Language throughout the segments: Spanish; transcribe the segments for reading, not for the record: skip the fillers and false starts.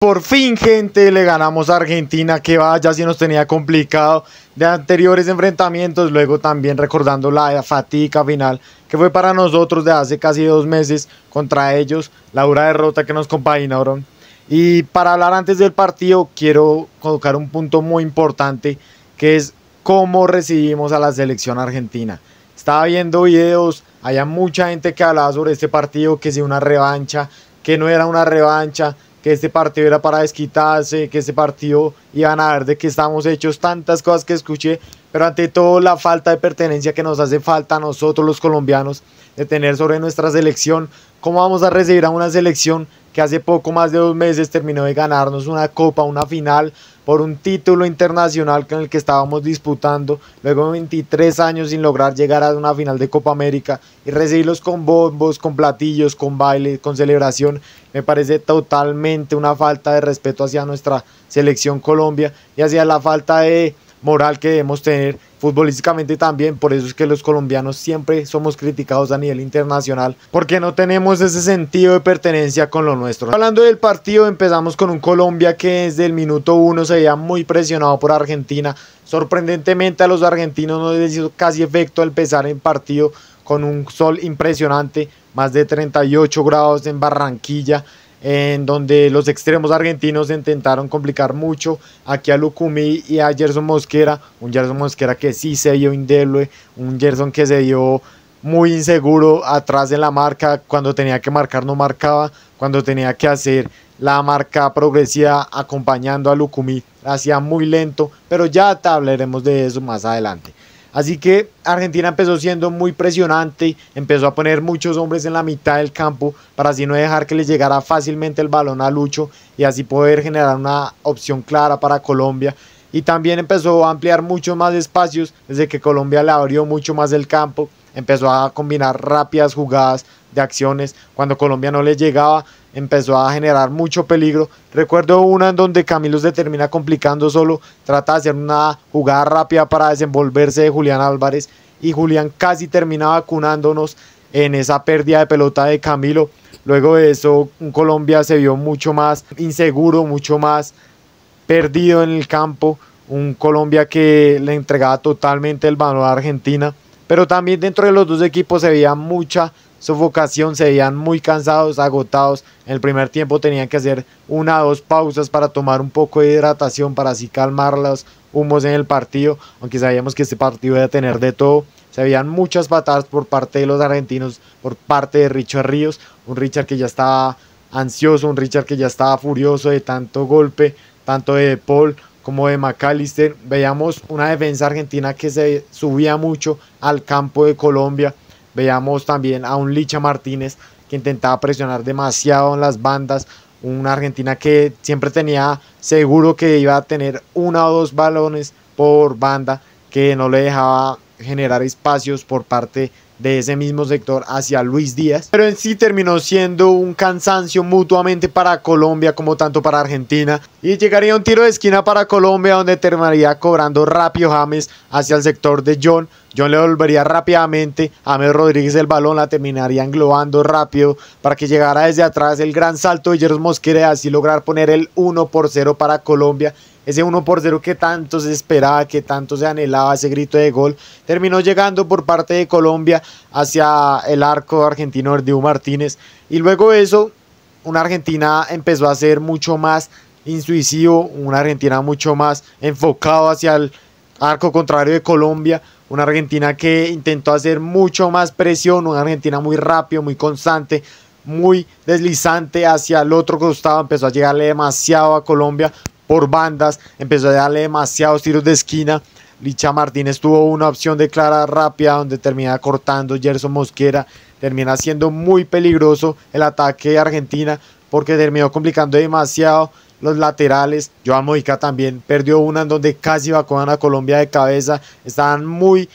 Por fin, gente, le ganamos a Argentina, que vaya si nos tenía complicado de anteriores enfrentamientos. Luego también recordando la fatídica final que fue para nosotros de hace casi 2 meses contra ellos, la dura derrota que nos compaginaron. Y para hablar antes del partido, quiero colocar un punto muy importante, que es cómo recibimos a la selección argentina. Estaba viendo videos, había mucha gente que hablaba sobre este partido, que si una revancha, que no era una revancha, que este partido era para desquitarse, que este partido iban a ver de qué estamos hechos, tantas cosas que escuché, pero ante todo la falta de pertenencia que nos hace falta a nosotros los colombianos de tener sobre nuestra selección. ¿Cómo vamos a recibir a una selección que hace poco más de 2 meses terminó de ganarnos una copa, una final, por un título internacional con el que estábamos disputando, luego de 23 años sin lograr llegar a una final de Copa América, y recibirlos con bombos, con platillos, con baile, con celebración? Me parece totalmente una falta de respeto hacia nuestra selección Colombia y hacia la falta de moral que debemos tener futbolísticamente también. Por eso es que los colombianos siempre somos criticados a nivel internacional, porque no tenemos ese sentido de pertenencia con lo nuestro. Hablando del partido, empezamos con un Colombia que desde el minuto 1 se veía muy presionado por Argentina. Sorprendentemente a los argentinos no les hizo casi efecto al empezar el partido, con un sol impresionante, más de 38 grados en Barranquilla, en donde los extremos argentinos intentaron complicar mucho aquí a Lucumí y a Gerson Mosquera, un Gerson Mosquera que sí se vio indeleble, un Gerson que se vio muy inseguro atrás de la marca, cuando tenía que marcar no marcaba, cuando tenía que hacer la marca progresiva acompañando a Lucumí, hacía muy lento, pero ya hablaremos de eso más adelante. Así que Argentina empezó siendo muy presionante, empezó a poner muchos hombres en la mitad del campo para así no dejar que les llegara fácilmente el balón a Lucho y así poder generar una opción clara para Colombia. Y también empezó a ampliar muchos más espacios desde que Colombia le abrió mucho más el campo, empezó a combinar rápidas jugadas de acciones. Cuando Colombia no le llegaba, empezó a generar mucho peligro. Recuerdo una en donde Camilo se termina complicando solo, trata de hacer una jugada rápida para desenvolverse de Julián Álvarez y Julián casi termina vacunándonos en esa pérdida de pelota de Camilo. Luego de eso, Colombia se vio mucho más inseguro, mucho más perdido en el campo, un Colombia que le entregaba totalmente el balón a Argentina, pero también dentro de los dos equipos se veía mucha sofocación, se veían muy cansados, agotados. En el primer tiempo tenían que hacer 1 o 2 pausas para tomar un poco de hidratación, para así calmar los humos en el partido, aunque sabíamos que este partido iba a tener de todo. Se veían muchas patadas por parte de los argentinos, por parte de Richard Ríos, un Richard que ya estaba ansioso, un Richard que ya estaba furioso de tanto golpe, tanto de Paul como de McAllister. Veíamos una defensa argentina que se subía mucho al campo de Colombia. Veíamos también a un Licha Martínez que intentaba presionar demasiado en las bandas, una Argentina que siempre tenía seguro que iba a tener 1 o 2 balones por banda, que no le dejaba generar espacios por parte de ese mismo sector hacia Luis Díaz, pero en sí terminó siendo un cansancio mutuamente para Colombia como tanto para Argentina, y llegaría un tiro de esquina para Colombia donde terminaría cobrando rápido James hacia el sector de John le volvería rápidamente a James Rodríguez el balón, la terminaría englobando rápido para que llegara desde atrás el gran salto de Gerson Mosquera y así lograr poner el 1-0 para Colombia. Ese 1-0 que tanto se esperaba, que tanto se anhelaba, ese grito de gol, terminó llegando por parte de Colombia hacia el arco argentino de Dibu Martínez. Y luego de eso, una Argentina empezó a ser mucho más incisivo, una Argentina mucho más enfocado hacia el arco contrario de Colombia, una Argentina que intentó hacer mucho más presión, una Argentina muy rápido, muy constante, muy deslizante hacia el otro costado, empezó a llegarle demasiado a Colombia por bandas, empezó a darle demasiados tiros de esquina. Licha Martínez tuvo una opción de clara rápida donde termina cortando Gerson Mosquera, termina siendo muy peligroso el ataque de Argentina porque terminó complicando demasiado los laterales. Joan Mojica también perdió una en donde casi evacuaban a Colombia de cabeza. Estaban muy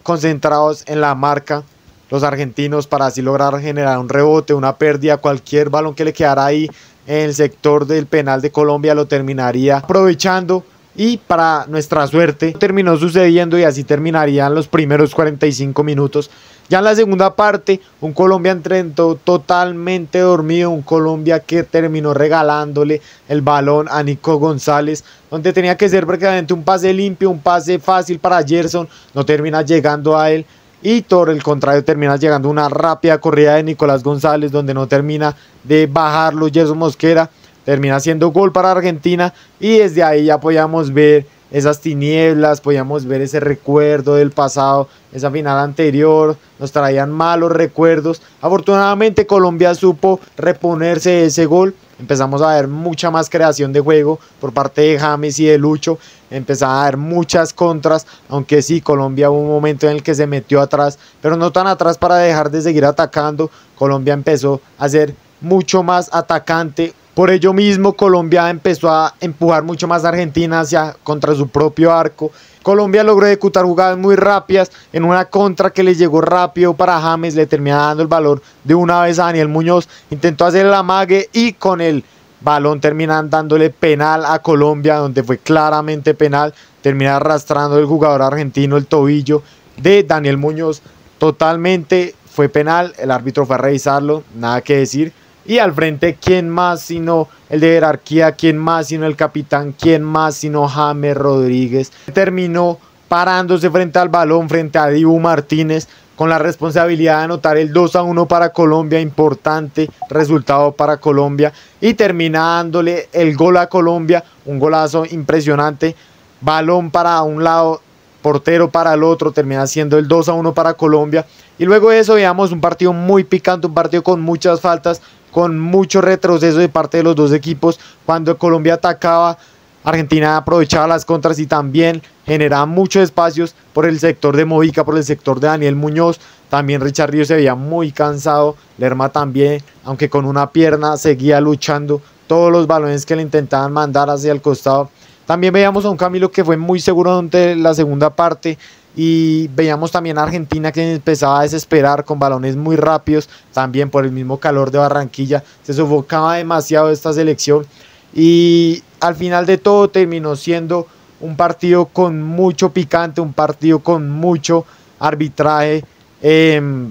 concentrados en la marca los argentinos para así lograr generar un rebote, una pérdida. Cualquier balón que le quedara ahí en el sector del penal de Colombia lo terminaría aprovechando, y para nuestra suerte terminó sucediendo y así terminarían los primeros 45 minutos. Ya en la segunda parte, un Colombia entró totalmente dormido, un Colombia que terminó regalándole el balón a Nico González, donde tenía que ser prácticamente un pase limpio, un pase fácil para Gerson, no termina llegando a él. Y por el contrario termina llegando una rápida corrida de Nicolás González, donde no termina de bajarlo Gerson Mosquera, termina siendo gol para Argentina, y desde ahí ya podíamos ver esas tinieblas, podíamos ver ese recuerdo del pasado, esa final anterior, nos traían malos recuerdos. Afortunadamente Colombia supo reponerse de ese gol, empezamos a ver mucha más creación de juego por parte de James y de Lucho, empezaban a haber muchas contras, aunque sí, Colombia hubo un momento en el que se metió atrás, pero no tan atrás para dejar de seguir atacando. Colombia empezó a ser mucho más atacante. Por ello mismo Colombia empezó a empujar mucho más a Argentina hacia contra su propio arco. Colombia logró ejecutar jugadas muy rápidas en una contra que le llegó rápido para James, le termina dando el valor de una vez a Daniel Muñoz, intentó hacer el amague y con el balón terminan dándole penal a Colombia, donde fue claramente penal, termina arrastrando el jugador argentino el tobillo de Daniel Muñoz, totalmente fue penal, el árbitro fue a revisarlo, nada que decir. Y al frente, ¿quién más sino el de jerarquía? ¿Quién más sino el capitán? ¿Quién más sino James Rodríguez? Terminó parándose frente al balón, frente a Dibu Martínez, con la responsabilidad de anotar el 2-1 para Colombia, importante resultado para Colombia, y termina dándole el gol a Colombia, un golazo impresionante, balón para un lado, portero para el otro, termina siendo el 2-1 para Colombia. Y luego de eso veamos un partido muy picante, un partido con muchas faltas, con mucho retroceso de parte de los dos equipos. Cuando Colombia atacaba, Argentina aprovechaba las contras y también generaba muchos espacios por el sector de Mojica, por el sector de Daniel Muñoz. También Richard Ríos se veía muy cansado, Lerma también, aunque con una pierna seguía luchando. Todos los balones que le intentaban mandar hacia el costado. También veíamos a un Camilo que fue muy seguro durante la segunda parte, y veíamos también a Argentina que empezaba a desesperar con balones muy rápidos, también por el mismo calor de Barranquilla, se sofocaba demasiado esta selección, y al final de todo terminó siendo un partido con mucho picante, un partido con mucho arbitraje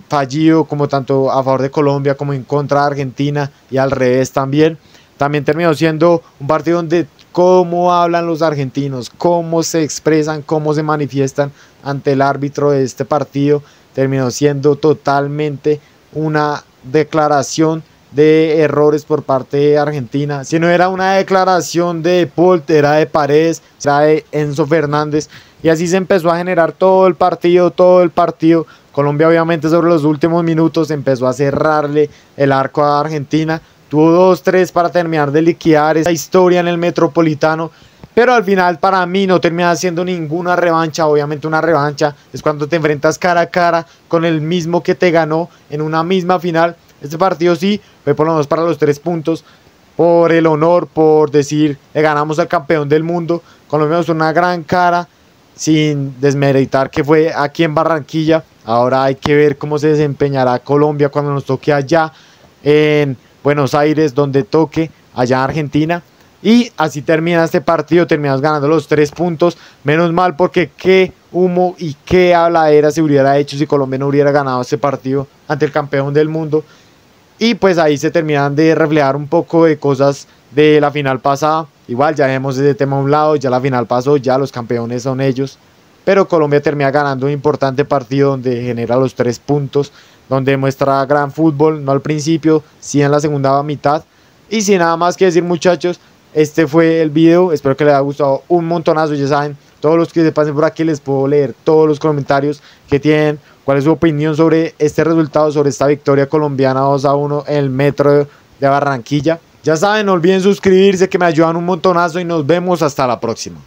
fallido, como tanto a favor de Colombia como en contra de Argentina, y al revés también. También terminó siendo un partido donde cómo hablan los argentinos, cómo se expresan, cómo se manifiestan ante el árbitro de este partido, terminó siendo totalmente una declaración de errores por parte de Argentina. Si no era una declaración de Paul, era de Paredes, era de Enzo Fernández, y así se empezó a generar todo el partido. Colombia obviamente sobre los últimos minutos empezó a cerrarle el arco a Argentina, tuvo 2-3 para terminar de liquidar esa historia en el Metropolitano, pero al final para mí no termina siendo ninguna revancha. Obviamente una revancha es cuando te enfrentas cara a cara con el mismo que te ganó en una misma final. Este partido sí fue por lo menos para los 3 puntos, por el honor, por decir le ganamos al campeón del mundo. Colombia mostró una gran cara, sin desmeritar que fue aquí en Barranquilla. Ahora hay que ver cómo se desempeñará Colombia cuando nos toque allá en Buenos Aires, donde toque allá en Argentina. Y así termina este partido, terminamos ganando los 3 puntos, menos mal, porque qué humo y qué habladera se hubiera hecho si Colombia no hubiera ganado este partido ante el campeón del mundo. Y pues ahí se terminan de reflejar un poco de cosas de la final pasada. Igual ya vemos ese tema a un lado, ya la final pasó, ya los campeones son ellos, pero Colombia termina ganando un importante partido donde genera los 3 puntos, donde muestra gran fútbol, no al principio, sí en la segunda mitad. Y sin nada más que decir, muchachos, este fue el video, espero que les haya gustado un montonazo. Ya saben, todos los que se pasen por aquí les puedo leer todos los comentarios que tienen, cuál es su opinión sobre este resultado, sobre esta victoria colombiana 2-1 en el Metro de Barranquilla. Ya saben, no olviden suscribirse, que me ayudan un montonazo, y nos vemos hasta la próxima.